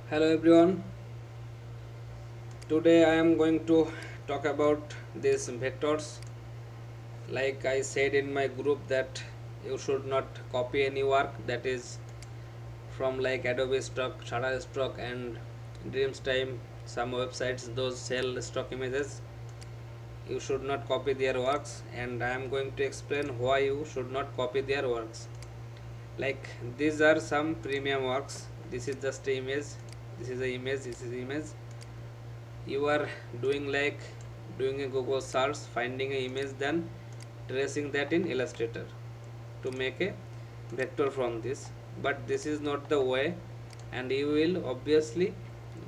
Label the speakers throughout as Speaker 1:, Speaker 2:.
Speaker 1: Hello everyone. Today I am going to talk about these vectors. Like I said in my group that you should not copy any work that is from like Adobe Stock, Shutterstock and Dreamstime. Some websites those sell stock images. You should not copy their works, and I am going to explain why you should not copy their works. Like these are some premium works. This is just a image. This is a image. This is image. You are doing like doing a Google search, finding an image, then tracing that in Illustrator to make a vector from this. But this is not the way, and you will obviously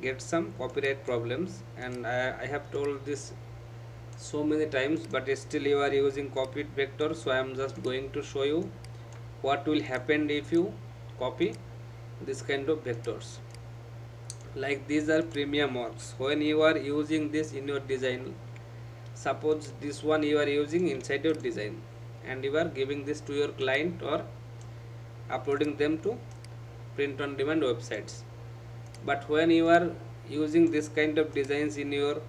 Speaker 1: get some copyright problems. And I have told this so many times, but still you are using copied vector. So I am just going to show you what will happen if you copy this kind of vectors. Like these are premium works. When you are using this in your design, suppose this one you are using inside your design, and you are giving this to your client or uploading them to print on demand websites. But when you are using this kind of designs in your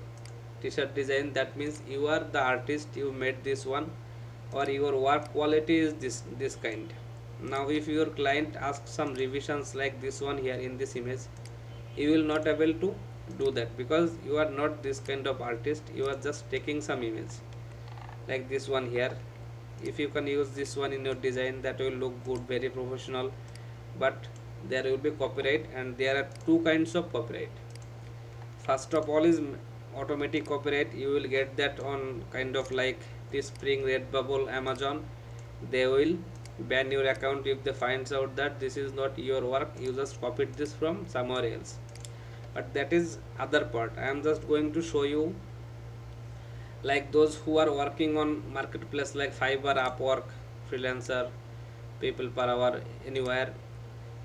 Speaker 1: t-shirt design, that means you are the artist, you made this one, or your work quality is this kind. Now if your client asks some revisions like this one here in this image, you will not able to do that because you are not this kind of artist. You are just taking some image like this one here. If you can use this one in your design, that will look good, very professional, but there will be copyright, and there are two kinds of copyright. First of all is automatic copyright. You will get that on kind of like Teespring, Redbubble, Amazon. They will ban your account if they finds out that this is not your work, you just copied this from somewhere else. But that is other part. I am just going to show you like those who are working on marketplace like Fiverr, Upwork, Freelancer, people per hour, anywhere.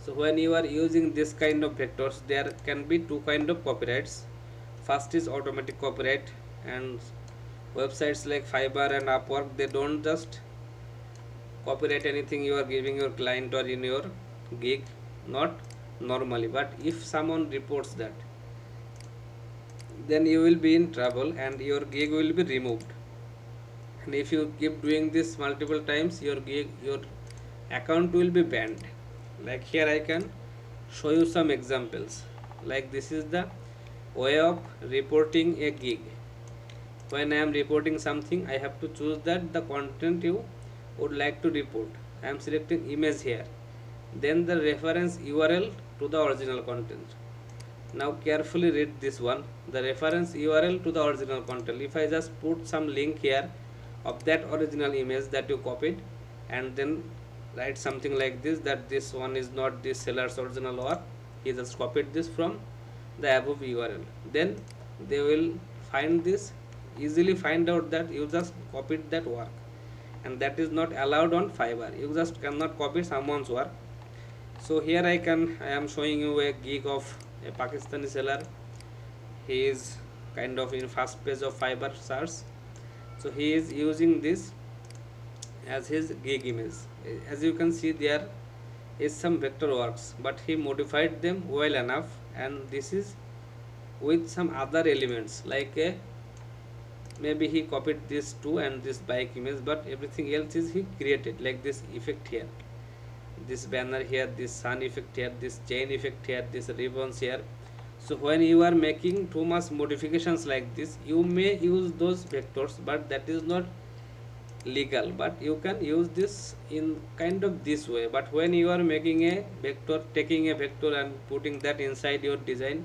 Speaker 1: So when you are using this kind of vectors, there can be two kind of copyrights. First is automatic copyright, and websites like Fiverr and Upwork, they don't just copyright anything you are giving your client or in your gig, not normally. But if someone reports that, then you will be in trouble and your gig will be removed. And if you keep doing this multiple times, your account will be banned. Like here I can show you some examples. Like this is the way of reporting a gig. When I am reporting something, I have to choose that the content you would like to report. I am selecting image here, then the reference URL to the original content. Now carefully read this one, the reference URL to the original content. If I just put some link here of that original image that you copied, and then write something like this, that this one is not this seller's original work, he just copied this from the above URL, then they will find this, easily find out that you just copied that work, and that is not allowed on Fiverr. You just cannot copy someone's work. So here I am showing you a gig of a Pakistani seller. He is kind of in first page of Fiverr search. So he is using this as his gig image. As you can see, there is some vector works, but he modified them well enough, and this is with some other elements like a, maybe he copied this too and this bike image, but everything else is he created, like this effect here, this banner here, this sun effect here, this chain effect here, this ribbons here. So when you are making too much modifications like this, you may use those vectors, but that is not legal. But you can use this in kind of this way. But when you are making a vector, taking a vector and putting that inside your design,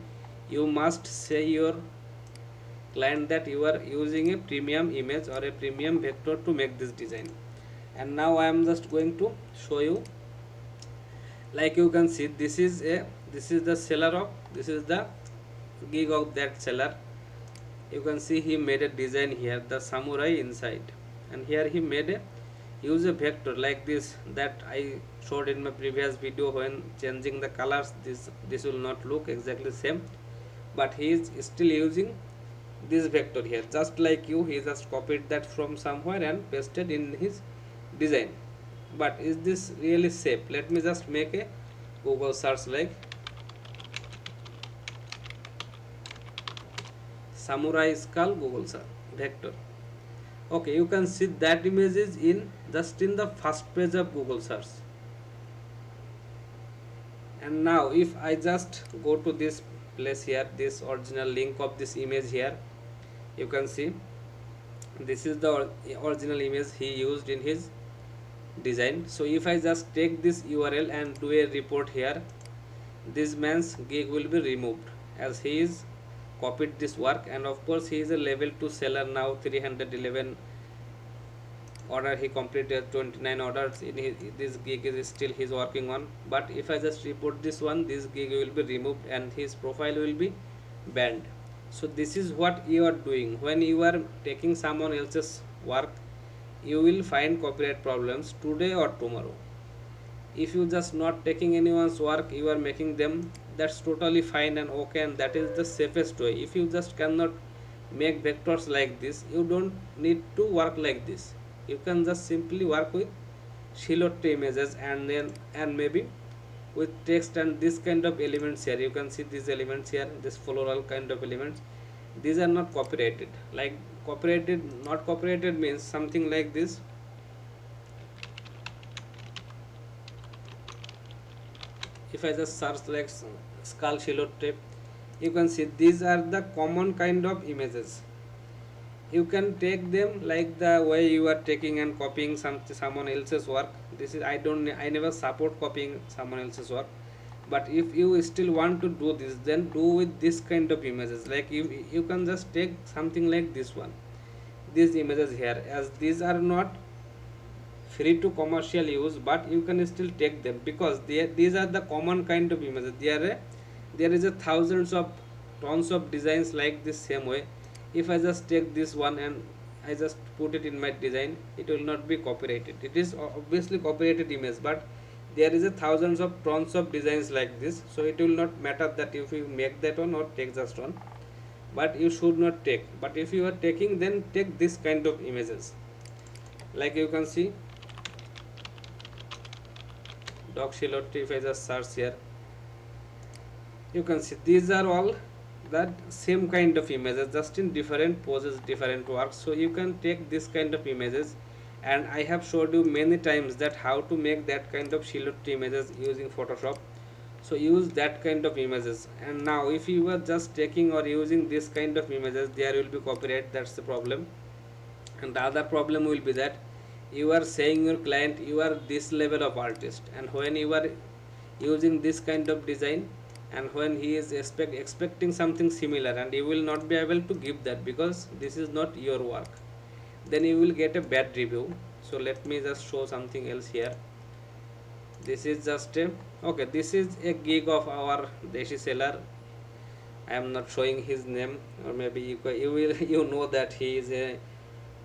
Speaker 1: you must say your client that you are using a premium image or a premium vector to make this design. And now I am just going to show you. Like you can see, this is the seller of, this is the gig of that seller. You can see he made a design here, the samurai inside, and here he made a use a vector like this that I showed in my previous video. When changing the colors, this will not look exactly same, but he is still using this vector here, just like you. He just copied that from somewhere and pasted in his design. But is this really safe? Let me just make a Google search like samurai skull Google search vector. Okay, you can see that image is in just in the first page of Google search. And now if I just go to this place here, this original link of this image here, you can see this is the original image he used in his design. So if I just take this URL and do a report here, this man's gig will be removed as he is copied this work, and of course he is a level 2 seller now. 311 order he completed, 29 orders in his, this gig is still he's working on. But if I just report this one, this gig will be removed and his profile will be banned. So this is what you are doing when you are taking someone else's work. You will find copyright problems today or tomorrow. If you just not taking anyone's work, you are making them, that's totally fine and okay, and that is the safest way. If you just cannot make vectors like this, you don't need to work like this. You can just simply work with silhouette images, and then and maybe with text and this kind of elements here. You can see these elements here, this floral kind of elements. These are not copyrighted. Like copyrighted, not copyrighted means something like this. If I just search like skull silhouette, you can see these are the common kind of images. You can take them like the way you are taking and copying someone else's work. This is I never support copying someone else's work. But if you still want to do this, then do with this kind of images. Like you can just take something like this one, these images here, as these are not free to commercial use, but you can still take them because these are the common kind of images. There is a thousands of tons of designs like this same way. If I just take this one and I just put it in my design, it will not be copyrighted. It is obviously copyrighted image, but there is a thousands of tons of designs like this, so it will not matter that if you make that one or take just one. But you should not take. But if you are taking, then take this kind of images. Like you can see dog silhouette. If I just search here, you can see these are all that same kind of images, just in different poses, different works. So you can take this kind of images, and I have showed you many times that how to make that kind of silhouette images using Photoshop. So use that kind of images. And now if you are just taking or using this kind of images, there will be copyright. That's the problem. And the other problem will be that you are saying your client you are this level of artist, and when you are using this kind of design, and when he is expecting something similar, and you will not be able to give that because this is not your work, then you will get a bad review. So let me just show something else here. This is just a, okay, this is a gig of our Deshi seller. I am not showing his name, or maybe you will you know that he is a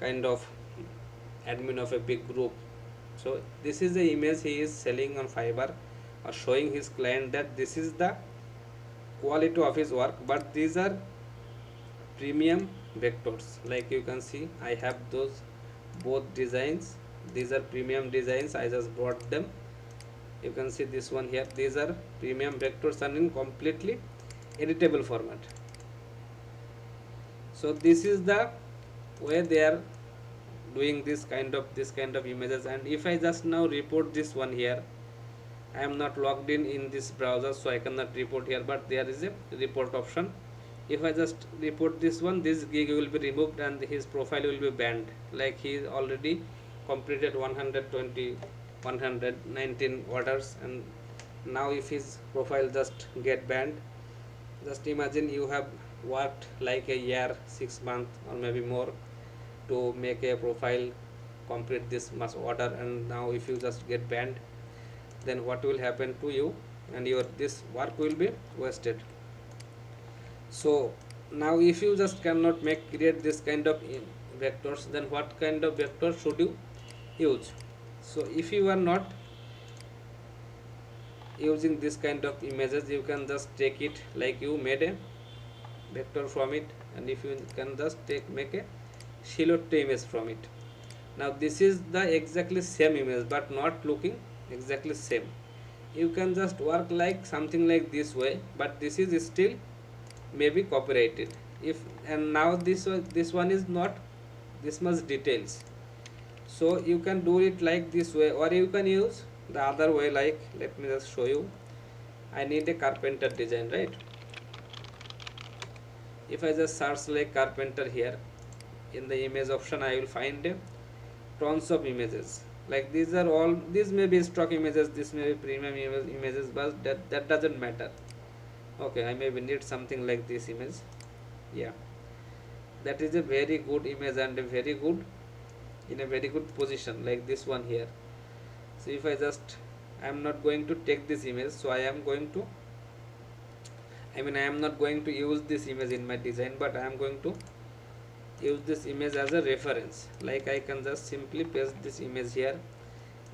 Speaker 1: kind of admin of a big group. So this is the image he is selling on Fiverr, or showing his client that this is the quality of his work. But these are premium vectors. Like you can see, I have those both designs. These are premium designs, I just brought them. You can see this one here, these are premium vectors and in completely editable format. So this is the way they are doing this kind of images. And if I just now report this one here, I am not logged in this browser, so I cannot report here, but there is a report option. If I just report this one, this gig will be removed and his profile will be banned. Like he already completed 120 119 orders, and now if his profile just get banned, just imagine you have worked like a year, 6 months or maybe more to make a profile, complete this much order, and now if you just get banned, then what will happen to you, and your this work will be wasted. So now if you just cannot create this kind of vectors, then what kind of vector should you use? So if you are not using this kind of images, you can just take it like you made a vector from it, and if you can just make a silhouette image from it. Now this is the exactly same image but not looking exactly same. You can just work like something like this way, but this is still maybe copyrighted. if and now this one is not this much details, so you can do it like this way, or you can use the other way. Like, let me just show you. I need a carpenter design, right? If I just search like carpenter here, in the image option I will find tons of images. Like, these are all, these may be stock images, this may be premium images, but that doesn't matter. Okay, I maybe need something like this image. Yeah, that is a very good image and a very good, in a very good position, like this one here. So if I just, I am not going to take this image, so I am going to, I mean, I am not going to use this image in my design, but I am going to use this image as a reference. Like, I can just simply paste this image here,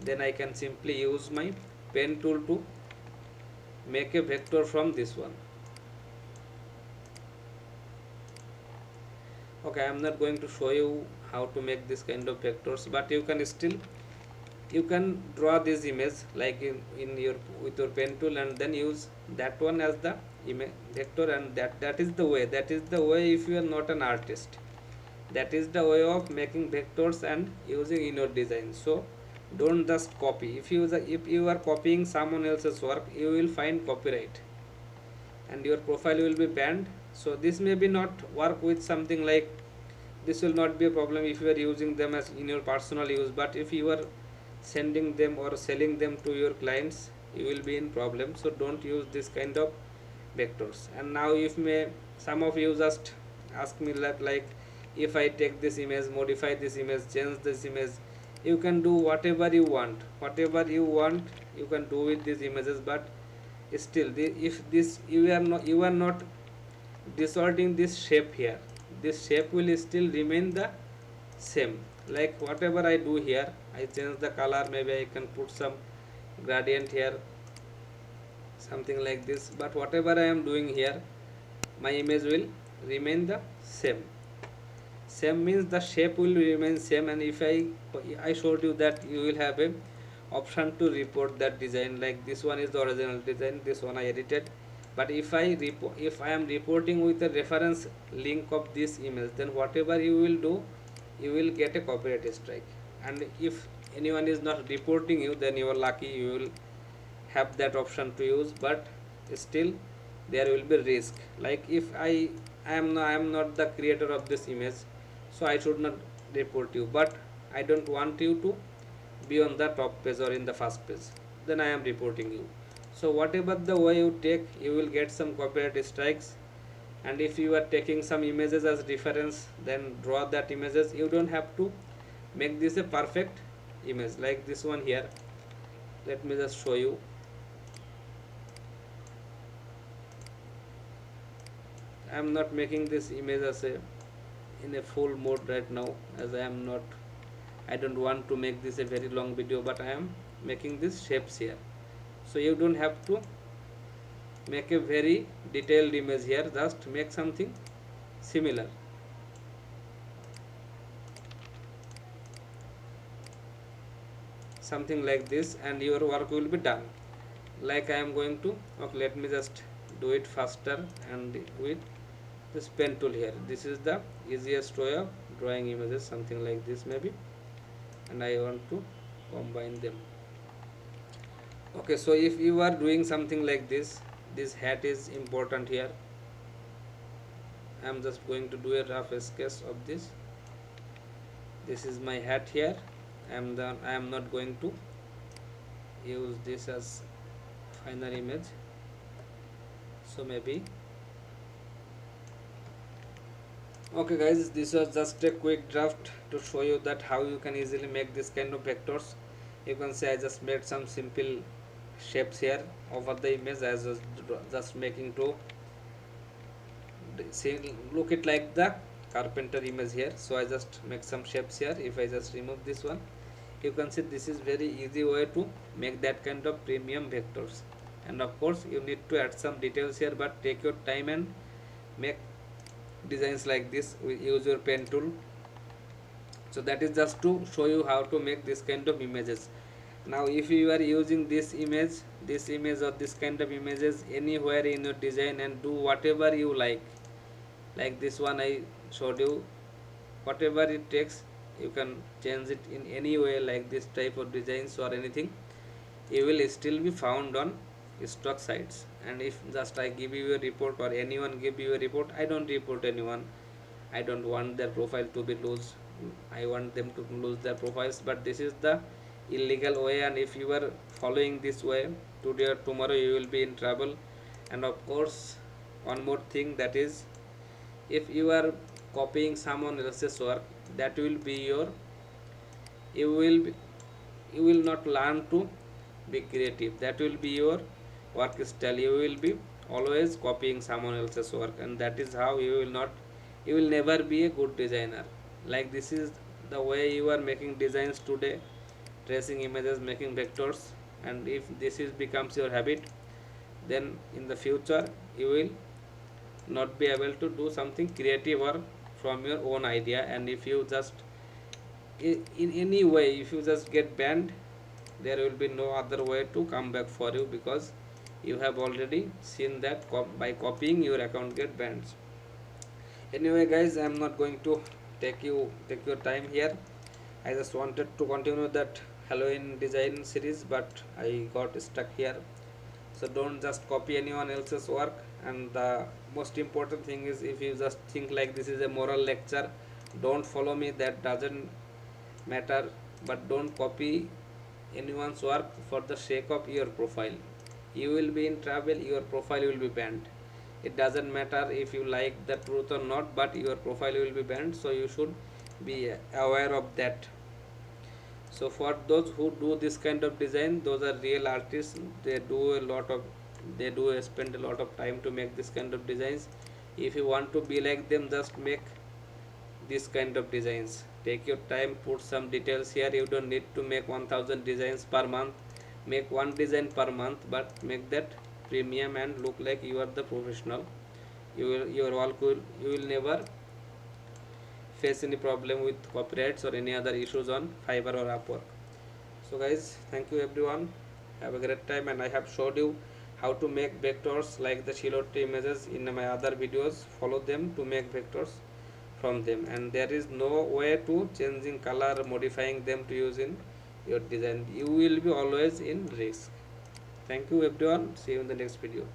Speaker 1: then I can simply use my pen tool to make a vector from this one. Okay, I am not going to show you how to make this kind of vectors, but you can still, you can draw this image like in your, with your pen tool, and then use that one as the image vector, and that is the way, that is the way if you are not an artist, that is the way of making vectors and using in your design. So don't just copy. If you are copying someone else's work, you will find copyright and your profile will be banned. So this may be not work with something like, this will not be a problem if you are using them as in your personal use, but if you are sending them or selling them to your clients, you will be in problem. So don't use this kind of vectors. And now if may, some of you just ask me like if I take this image, modify this image, change this image, you can do whatever you want, whatever you want you can do with these images, but still if this, you are not distorting this shape here, this shape will still remain the same. Like, whatever I do here, I change the color, maybe I can put some gradient here, something like this, but whatever I am doing here, my image will remain the same. Same means the shape will remain same, and if I showed you that you will have a option to report that design. Like, this one is the original design, this one I edited, but if I am reporting with a reference link of this image, then whatever you will do, you will get a copyright strike. And if anyone is not reporting you, then you are lucky, you will have that option to use, but still there will be risk. Like, if I am not the creator of this image, so I should not report you, but I don't want you to be on the top page or in the first page, then I am reporting you. So whatever the way you take, you will get some copyright strikes. And if you are taking some images as reference, then draw that images. You don't have to make this a perfect image like this one here. Let me just show you. I am not making this image as a in a full mode right now, as I don't want to make this a very long video, but I am making these shapes here. So you don't have to make a very detailed image here, just make something similar, something like this, and your work will be done. Like, I am going to, okay, let me just do it faster and with this pen tool here. This is the easiest way of drawing images, something like this maybe, and I want to combine them. Okay, so if you are doing something like this hat is important here. I am just going to do a rough sketch of this. This is my hat here. I am not going to use this as final image, so maybe. Okay guys, this was just a quick draft to show you that how you can easily make this kind of vectors. You can say I just made some simple shapes here over the image, as just making to see, look it like the carpenter image here. So I just make some shapes here. If I just remove this one, you can see this is very easy way to make that kind of premium vectors. And of course you need to add some details here, but take your time and make designs like this. Use your pen tool. So that is just to show you how to make this kind of images. Now if you are using this image or this kind of images anywhere in your design, and do whatever you like, Like this one I showed you, whatever it takes, you can change it in any way, like this type of designs or anything, you will still be found on stock sites. And if just I give you a report or anyone give you a report, I don't report anyone. I don't want their profile to be loose. I want them to lose their profiles, but this is the illegal way, and if you are following this way, today or tomorrow you will be in trouble. And of course, one more thing, that is, if you are copying someone else's work, that will be your, you will be, you will not learn to be creative. That will be your work style. You will be always copying someone else's work, and that is how you will not, you will never be a good designer. Like this is the way you are making designs today, tracing images, making vectors, and if this is becomes your habit, then in the future you will not be able to do something creative or from your own idea. And if you just, in any way, if you just get banned, there will be no other way to come back for you, because you have already seen that by copying your account get banned. Anyway guys, I am not going to take your time here. I just wanted to continue that Halloween design series, but I got stuck here. So don't just copy anyone else's work. And the most important thing is, if you just think like this is a moral lecture, don't follow me, that doesn't matter. But don't copy anyone's work for the sake of your profile. You will be in trouble, your profile will be banned. It doesn't matter if you like the truth or not, but your profile will be banned, so you should be aware of that. So for those who do this kind of design, those are real artists. They do a lot of, they do spend a lot of time to make this kind of designs. If you want to be like them, just make this kind of designs. Take your time, put some details here. You don't need to make 1000 designs per month. Make one design per month, but make that premium and look like you are the professional. Your work will, you will never face any problem with copyrights or any other issues on Fiverr or Upwork. So guys, thank you everyone, have a great time. And I have showed you how to make vectors like the silhouette images in my other videos. Follow them to make vectors from them, and there is no way to changing color, modifying them to use in your design. You will be always in risk. Thank you everyone, see you in the next video.